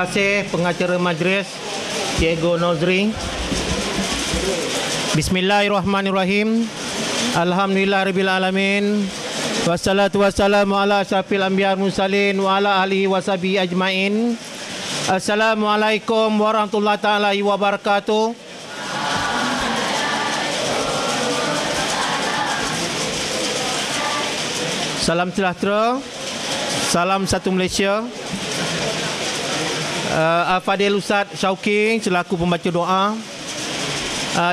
kasih pengacara majlis Cikgu Nozri. Bismillahirrahmanirrahim. Alhamdulillahirabbil alamin. Wassalatu wassalamu ala asyrafil anbiya wal mursalin wa ala alihi washabihi ajmain. Assalamualaikum warahmatullahi taala wabarakatuh. Salam sejahtera. Salam satu Malaysia. Al-Fadil Ustaz Syauqi selaku pembaca doa.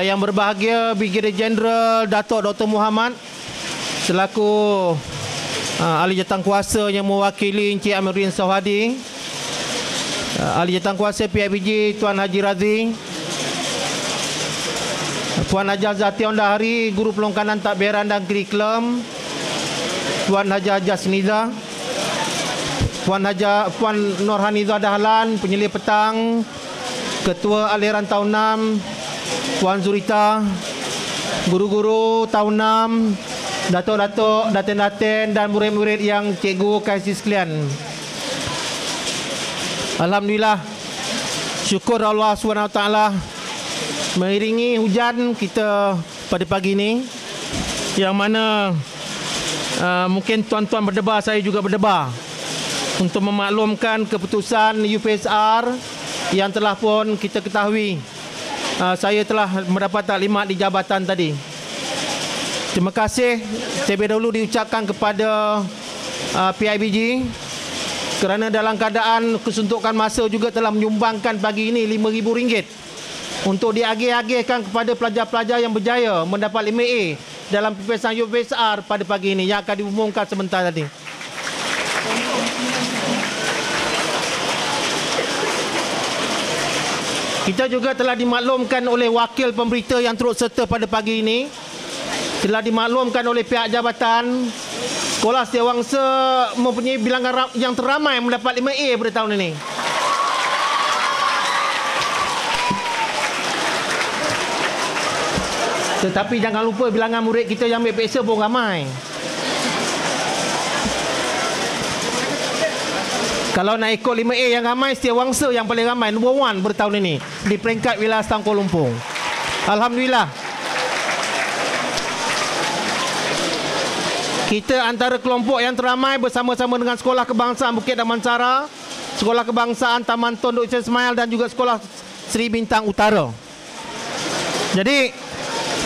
Yang berbahagia Brigadier Jeneral Datuk Dr. Muhammad selaku ahli jawatankuasa yang mewakili Encik Amiruddin Sohadi, ahli jawatankuasa PIBG Tuan Haji Razi, Puan Haji Zati Ondahari, Guru Pelongkanan Takbiran dan Kurikulum, Puan Haji Sniza, Puan Nur Haniza Dahlan, Penyelidik Petang, Ketua Aliran Tahun 6, Puan Zurita, guru-guru tahun 6, datuk-datuk, datin-datin dan murid-murid yang cikgu kasih sekalian. Alhamdulillah, syukur Allah SWT mengiringi hujan kita pada pagi ini, yang mana mungkin tuan-tuan berdebar, saya juga berdebar untuk memaklumkan keputusan UPSR yang telah pun kita ketahui. Saya telah mendapat taklimat di jabatan tadi. Terima kasih terlebih dahulu diucapkan kepada PIBG kerana dalam keadaan kesuntukan masa juga telah menyumbangkan pagi ini RM5,000 untuk diagih-agihkan kepada pelajar-pelajar yang berjaya mendapat 5A dalam peperiksaan UPSR pada pagi ini yang akan diumumkan sebentar tadi. Kita juga telah dimaklumkan oleh wakil pemberita yang turut serta pada pagi ini, telah dimaklumkan oleh pihak jabatan Sekolah Setiawangsa mempunyai bilangan yang teramai mendapat 5A pada tahun ini. Tetapi jangan lupa bilangan murid kita yang ambil PSA pun ramai. Kalau nak ikut 5A yang ramai, Setiawangsa yang paling ramai, nombor 1 pada tahun ini di peringkat wilayah Setang Kuala Lumpur. Alhamdulillah. Kita antara kelompok yang teramai bersama-sama dengan Sekolah Kebangsaan Bukit Damansara, Sekolah Kebangsaan Taman Tun Dr. Ismail dan juga Sekolah Seri Bintang Utara. Jadi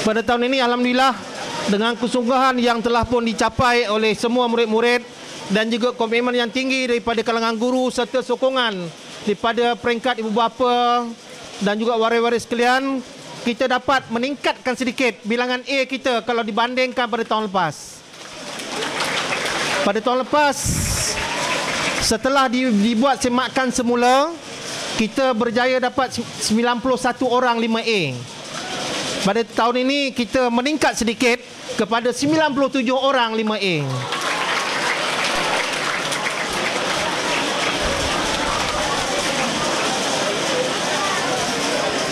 pada tahun ini alhamdulillah dengan kesungguhan yang telah pun dicapai oleh semua murid-murid dan juga komitmen yang tinggi daripada kalangan guru serta sokongan daripada peringkat ibu bapa dan juga waris-waris sekalian, kita dapat meningkatkan sedikit bilangan A kita kalau dibandingkan pada tahun lepas. Pada tahun lepas, setelah dibuat semakan semula, kita berjaya dapat 91 orang 5A. Pada tahun ini kita meningkat sedikit kepada 97 orang 5A.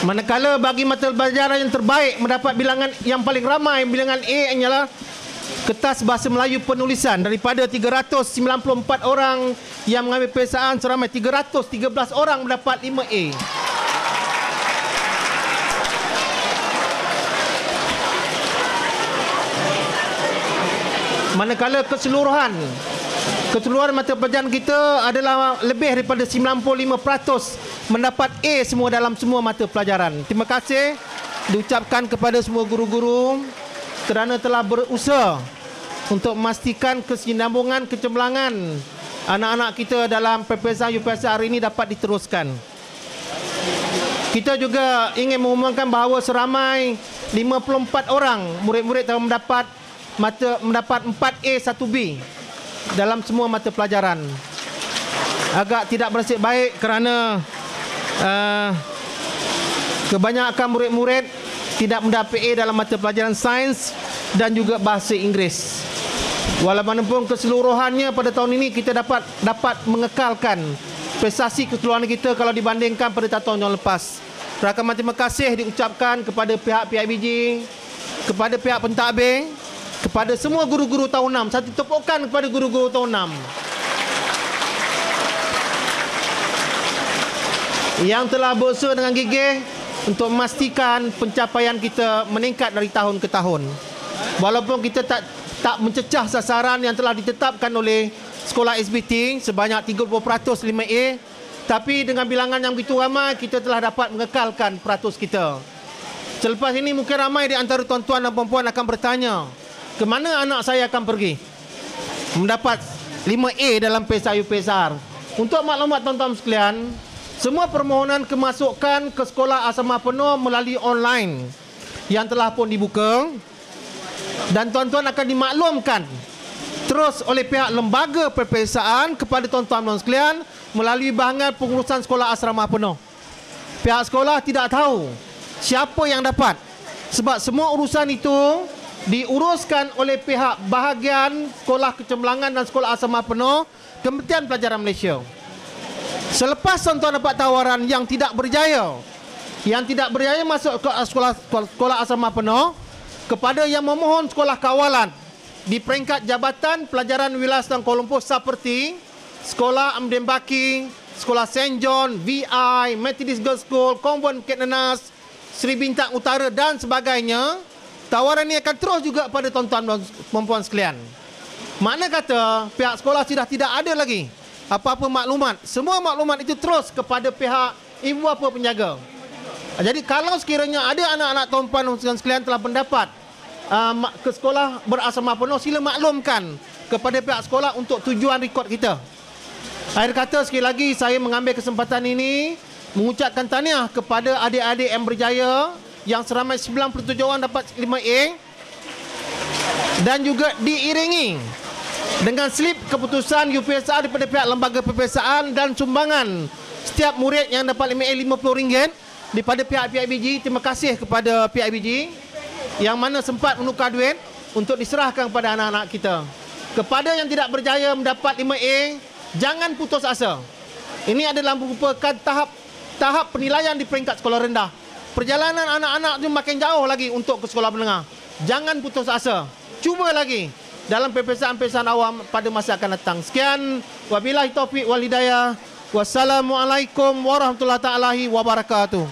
Manakala bagi mata pelajaran yang terbaik mendapat bilangan yang paling ramai, bilangan A ialah kertas bahasa Melayu penulisan. Daripada 394 orang yang mengambil peperiksaan, seramai 313 orang mendapat 5A. Manakala keseluruhan mata pelajaran kita adalah lebih daripada 95% mendapat A semua dalam semua mata pelajaran. Terima kasih diucapkan kepada semua guru-guru kerana telah berusaha untuk memastikan kesinambungan, kecemerlangan anak-anak kita dalam peperiksaan UPSR ini dapat diteruskan. Kita juga ingin mengumumkan bahawa seramai 54 orang murid-murid telah mendapat 4A 1B dalam semua mata pelajaran. Agak tidak bernasib baik kerana kebanyakan murid-murid tidak mendapat A dalam mata pelajaran sains dan juga bahasa Inggeris. Walaupun keseluruhannya pada tahun ini kita dapat mengekalkan prestasi keseluruhan kita kalau dibandingkan pada tahun yang lepas. Rakaman terima kasih diucapkan kepada pihak PIBG, kepada pihak pentadbir, kepada semua guru-guru tahun 6. Satu tepukan kepada guru-guru tahun 6. yang telah berusaha dengan gigih untuk memastikan pencapaian kita meningkat dari tahun ke tahun. Walaupun kita tak mencecah sasaran yang telah ditetapkan oleh sekolah SBT sebanyak 30% 5A, tapi dengan bilangan yang begitu ramai, kita telah dapat mengekalkan peratus kita. Selepas ini mungkin ramai di antara tuan-tuan dan puan-puan akan bertanya, ke mana anak saya akan pergi mendapat 5A dalam PSR. Untuk maklumat tuan-tuan sekalian, semua permohonan kemasukan ke sekolah asrama penuh melalui online yang telah pun dibuka, dan tuan-tuan akan dimaklumkan terus oleh pihak lembaga peperiksaan kepada tuan-tuan sekalian melalui bahagian pengurusan sekolah asrama penuh. Pihak sekolah tidak tahu siapa yang dapat, sebab semua urusan itu diuruskan oleh pihak bahagian sekolah kecemerlangan dan sekolah asrama penuh Kementerian Pelajaran Malaysia. Selepas tuan-tuan dapat tawaran yang tidak berjaya masuk ke sekolah asrama penuh, kepada yang memohon sekolah kawalan di peringkat Jabatan Pelajaran Wilayah Selatan Kuala Lumpur seperti Sekolah Amdin Baki, Sekolah St. John, VI, Methodist Girls School, Konvent Bukit Nenas, Sri Bintang Utara dan sebagainya, tawaran ini akan terus juga pada tuan-tuan dan puan-puan sekalian. Makna kata pihak sekolah sudah tidak ada lagi apa-apa maklumat. Semua maklumat itu terus kepada pihak ibu bapa penjaga. Jadi kalau sekiranya ada anak-anak tuan-puan dan sekalian telah mendapat ke sekolah berasrama penuh, sila maklumkan kepada pihak sekolah untuk tujuan rekod kita. Akhir kata, sekali lagi saya mengambil kesempatan ini mengucapkan tahniah kepada adik-adik yang berjaya yang seramai 97 orang dapat 5A, dan juga diiringi dengan slip keputusan UPSR daripada pihak lembaga peperiksaan dan sumbangan setiap murid yang dapat 5A RM50 daripada pihak PIBG. Terima kasih kepada PIBG yang mana sempat menukar duit untuk diserahkan kepada anak-anak kita. Kepada yang tidak berjaya mendapat 5A, jangan putus asa. Ini adalah merupakan tahap penilaian di peringkat sekolah rendah. Perjalanan anak-anak itu makin jauh lagi untuk ke sekolah menengah. Jangan putus asa. Cuba lagi dalam peperiksaan-peperiksaan awam pada masa akan datang. Sekian, wabillahi taufiq wal hidayah. Wassalamualaikum warahmatullahi wabarakatuh.